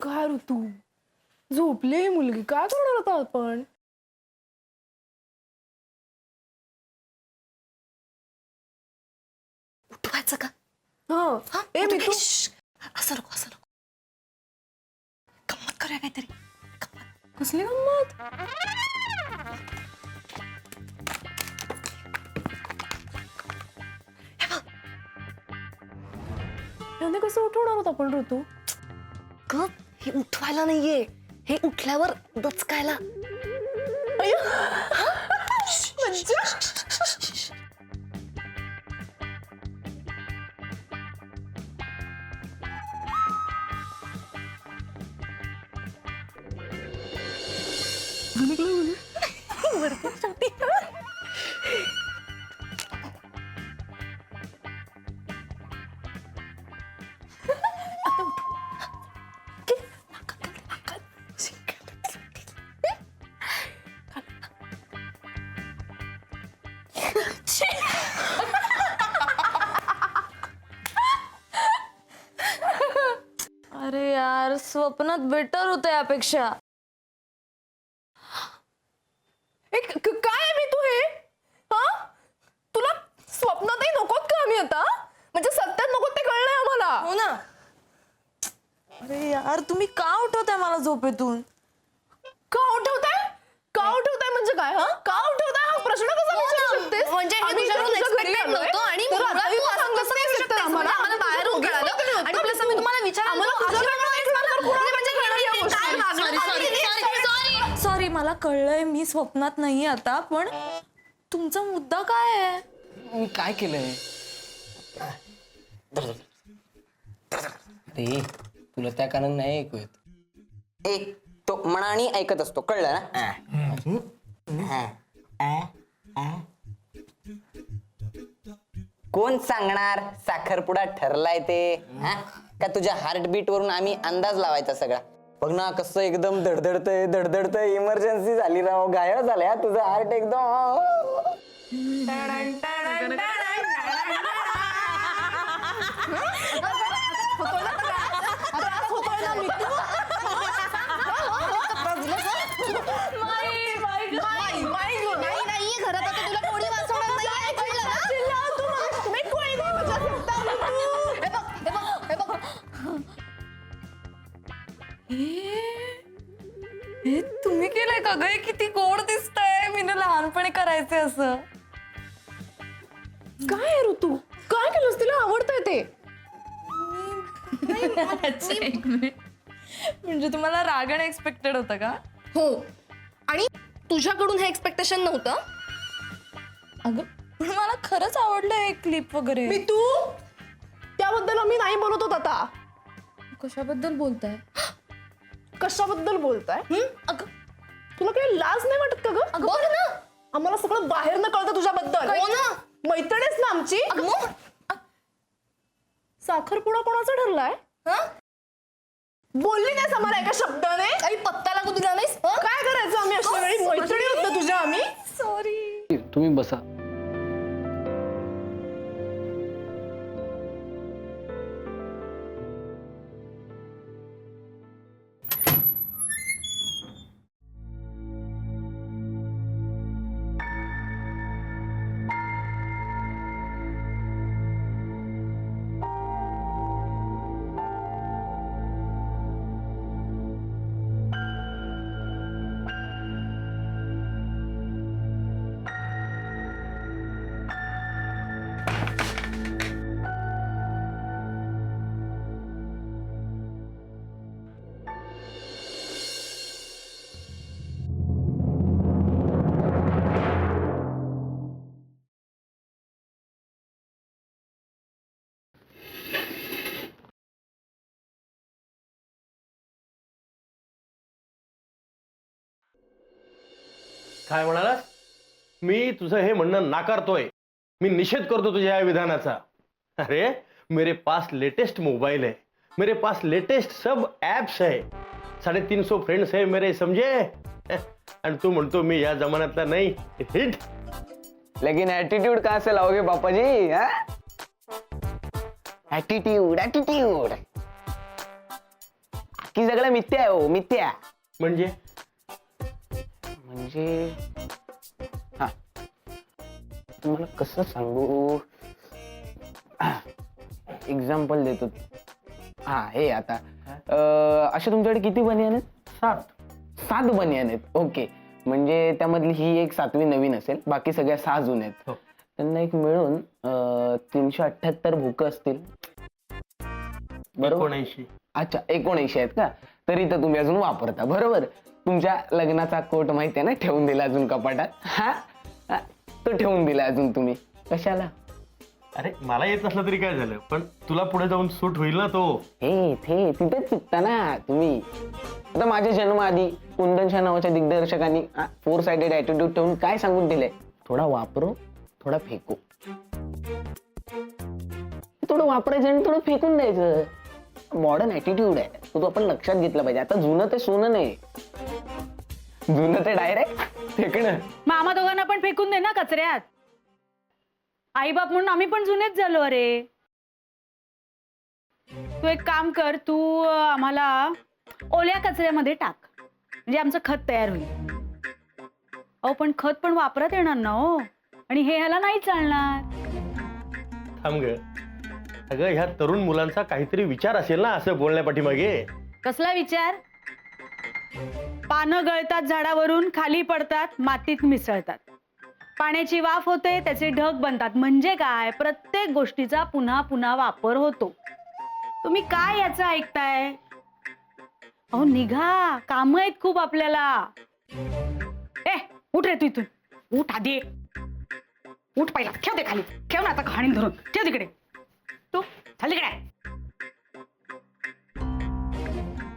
काय ऋतू झोपली मुलगी, काय करणार आता आपण? उठवायचं का? हा ए मी तू असं नको गंमत करूया काहीतरी. कसली गंमत? याने कसं उठवणार होत आपण ऋतू? गप, हे उठवायला नाहीये, हे उठल्यावर दचकायला. अरे यार, स्वप्नात बेटर होतं यापेक्षा. काय आहे मी तू हे? हा तुला स्वप्नातही नकोत का आम्ही आता? म्हणजे सत्यात नकोत ते कळलंय आम्हाला. हो ना. अरे यार, तुम्ही का उठवताय मला झोपेतून? का उठवताय म्हणजे काय? हा का उठवताय हा प्रश्न कसा विचारू शकतेस? म्हणजे हे आम्ही तुझ्याकडून तुझ्या घरी expected आलोय, नव्हतं आणि तर मुळात आताही तू तू असं सांगत कसं नाहीस करू तर शकतेस? आम्हाला. म्हणजे आम्हाला बाहेरून तुझ्या कळालं दोघींमध्ये आणि होतं प्लस तू. आम्ही तुम्हाला विचारायला आम्हाला नको. तुझ्या अशी घरी वेळ नाही म्हणजे म्हणजे कळणार या गोष्टी. काय वागणं? सॉरी, मला कळलंय मी स्वप्नात नाही आता, पण तुमचा मुद्दा काय आहे? मी काय केलंय? अरे तुला त्या कारण नाही ऐकू येत. एक तो मनाने ऐकत असतो, कळलं ना? कोण सांगणार साखरपुडा ठरलाय ते? हा? का तुझ्या हार्टबीट वरून आम्ही अंदाज लावायचा सगळा? बघ ना कसं एकदम धडधडतय इमर्जन्सी झाली राव, गायब झालाय तुझं हार्ट एकदम. नाहीये घरात आता, तुला कोणी वाचवणार नाहीये, कळलं ना? हे बघ. हे तुम्ही केलंय का ग? हे किती गोड दिसतंय. मी ना लहानपणी करायचे असं. काय आहे ऋतू? काय केलंस? तिला आवडतंय ते. एक मिनिट. म्हणजे तुम्हाला रागण एक्सपेक्टेड होतं का? हो, आणि तुझ्याकडून हे एक्सपेक्टेशन नव्हतं. अगं पण मला खरंच आवडलं हे क्लिप वगैरे. मी तू त्याबद्दल आम्ही नाही बोलत होत आता. कशाबद्दल बोलताय? कशाबद्दल बोलताय? अगं तुला काही लाज नाही वाटत का ग? बघ ना. आम्हाला सगळं बाहेर न कळतं तुझ्याबद्दल. हो ना. मैत्रीणच ना आमची. साखरपुडा कोणाचा ठरलाय? बोलली नाहीस आम्हाला एका शब्दाने? काही पत्ता लागू दिला नाहीस. काय करायचं आम्ही अशा वेळी? मैत्रिणी होतो तुझ्या आम्ही. सॉरी. तुम्ही बसा. काय म्हणालास? मी तुझं हे म्हणणं नाकारतोय. मी निषेध करतो तुझ्या या विधानाचा. अरे मेरे पास लेटेस्ट मोबाइल है, मेरे पास लेटेस्ट सब एप्स है, 350 फ्रेंड्स है मेरे, समझे? आणि तू म्हणतो मी या जमान्यातला नाही. हिट. लेकिन एटीट्यूड कहाँ से लाओगे पापा जी? एटीट्यूड एटीट्यूड बाकी सगळं मिथ्या आहे हो, मिथ्या. म्हणजे म्हणजे हा तुम्हाला कसं सांगू, एक्झाम्पल देतो. हा हे आता असे तुमच्याकडे किती बनियान आहेत? 7 बनियान आहेत. ओके, म्हणजे त्यामधली ही एक 7वी नवीन असेल, बाकी सगळ्या 6 जुन्या आहेत. त्यांना एक मिळून 378 भुकं असतील. बरोबर. 79. अच्छा, 79 आहेत का? तरी तर तुम्ही अजून वापरता. बरोबर. तुमच्या लग्नाचा कोट माहिती आहे ना, ठेवून दिला अजून कपाटात. हा, तो ठेवून दिला अजून तुम्ही. कशाला? अरे मला येत नसलं तरी काय झालं, पण तुला पुढे जाऊन सूट होईल ना तो. हे तिथेच चुकता ना तुम्ही. आता माझ्या जन्माआधी कुंदनशा नावाच्या दिग्दर्शकांनी 4 साइडेड ॲटिट्यूड ठेवून काय सांगून दिलंय? थोडा वापरो, थोडा फेकू. थोडं वापरायचं आणि थोडं फेकून द्यायचं. मॉडर्न ॲटिट्यूड आहे तो, आपण लक्षात घेतला पाहिजे. आता जुनं ते सोनं नाही, जुनं ते डायरेक्ट फेकणं. मामा दोघांना पण फेकून दे ना कचऱ्यात. आई बाप म्हणून आम्ही पण जुनेच झालो. अरे तू एक काम कर, तू आम्हाला ओल्या कचऱ्यामध्ये टाक, म्हणजे आमचं खत तयार होईल. अहो पण खत पण वापरत येणार ना हो, आणि हे ह्याला नाही चालणार. थांब ग, अगं ह्या तरुण मुलांचा काहीतरी विचार असेल ना असं बोलण्या पाठीमागे. कसला विचार? पानं गळतात झाडावरून, खाली पडतात, मातीत मिसळतात, पाण्याची वाफ होते, त्याचे ढग बनतात. म्हणजे काय? प्रत्येक गोष्टीचा पुन्हा पुन्हा वापर होतो. तुम्ही काय याचं ऐकताय? अहो निघा, काम आहेत खूप आपल्याला. उठ रे तू इथून, उठ आधी, उठ पहिला. ठेव ते खाली, ठेव ना आता घाणीत धरून, ठेव तिकडे. तू खाली काय?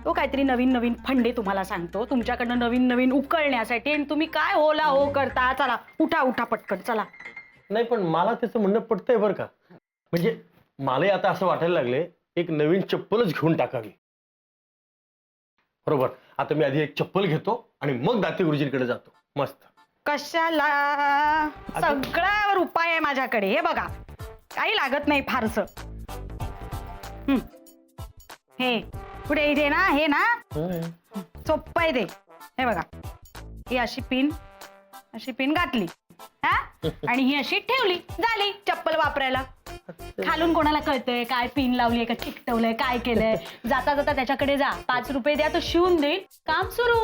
तो काहीतरी नवीन नवीन फंडे तुम्हाला सांगतो तुमच्याकडनं नवीन नवीन उकळण्यासाठी, आणि तुम्ही काय होला हो करता. चला उठा उठा पटकन चला. नाही पण मला त्याचं म्हणणं पटतंय बरं का. म्हणजे मलाही आता असं वाटायला लागले एक नवीन चप्पलच घेऊन टाकावी. बरोबर, आता मी आधी एक चप्पल घेतो आणि मग दाते गुरुजींकडे जातो. मस्त. कशाला? सगळ्यावर उपाय आहे माझ्याकडे. हे बघा, काही लागत नाही फारस. हे पुढे इथे ना, हे ना सोप्प आहे ते. हे बघा, ही अशी पिन घातली, हा, आणि ही अशी ठेवली, झाली चप्पल वापरायला. खालून कोणाला कळतंय काय पिन लावलीये का चिकटवलंय काय केलंय? जाता जाता त्याच्याकडे जा, 5 रुपये द्या, तो शिवून देईल, काम सुरू.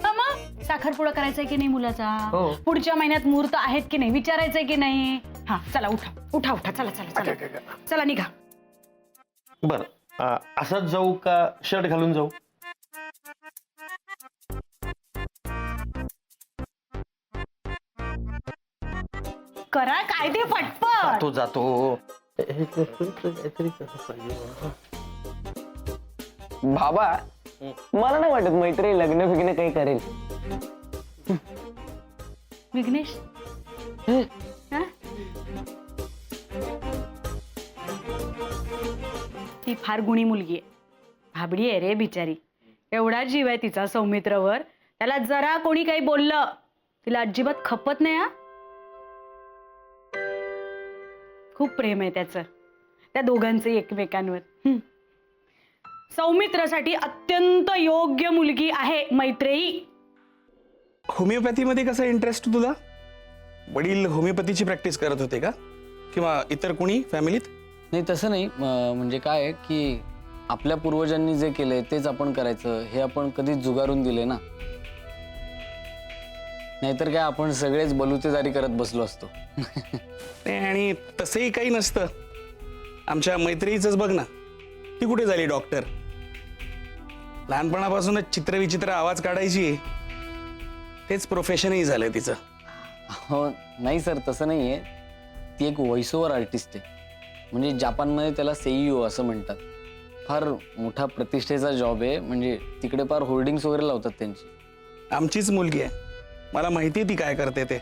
मग साखरपुडा करायचाय की नाही मुलाचा? पुढच्या महिन्यात मुहूर्त आहेत की नाही विचारायचंय की नाही? हा चला उठा उठा उठा, चला चला चला चला निघा. बर, असंच जाऊ का शर्ट घालून जाऊ? करा काय ते फटफट. तो जातो. बाबा, मला नाही वाटत मैत्री लग्न फिग्न काही करेल. विघ्नेश, हा? ती फार गुणी मुलगी आहे, भाबडी आहे रे बिचारी. एवढा जीव आहे तिचा सौमित्रवर, त्याला जरा कोणी काही बोललं तिला अजिबात खपत नाही. हा, खूप प्रेम आहे त्याचं त्या दोघांचे एकमेकांवर. सौमित्रासाठी अत्यंत योग्य मुलगी आहे मैत्रेयी. होमिओपॅथीमध्ये कसा इंटरेस्ट तुझा? वडील होमिओपॅथीची प्रॅक्टिस करत होते का, किंवा इतर कोणी फॅमिलीत? नाही तसं नाही, म्हणजे काय आहे की आपल्या पूर्वजांनी जे केलंय तेच आपण करायचं, हे आपण कधीच जुगारून दिले ना. नाहीतर काय आपण सगळेच बलुतेदारी करत बसलो असतो. आणि तसंही काही नसतं. आमच्या मैत्रीचंच बघ ना, ती कुठे झाली डॉक्टर? लहानपणापासूनच चित्रविचित्र आवाज काढायची, तेच प्रोफेशनही झालं तिचं. हो नाही सर, तसं नाही आहे. ती एक व्हॉइस ओव्हर आर्टिस्ट आहे, म्हणजे जपानमध्ये त्याला सेईओ असं म्हणतात. फार मोठा प्रतिष्ठेचा जॉब आहे, म्हणजे तिकडे फार होर्डिंग्स वगैरे लावतात त्यांची. आमचीच मुलगी आहे, मला माहिती आहे ती काय करते ते.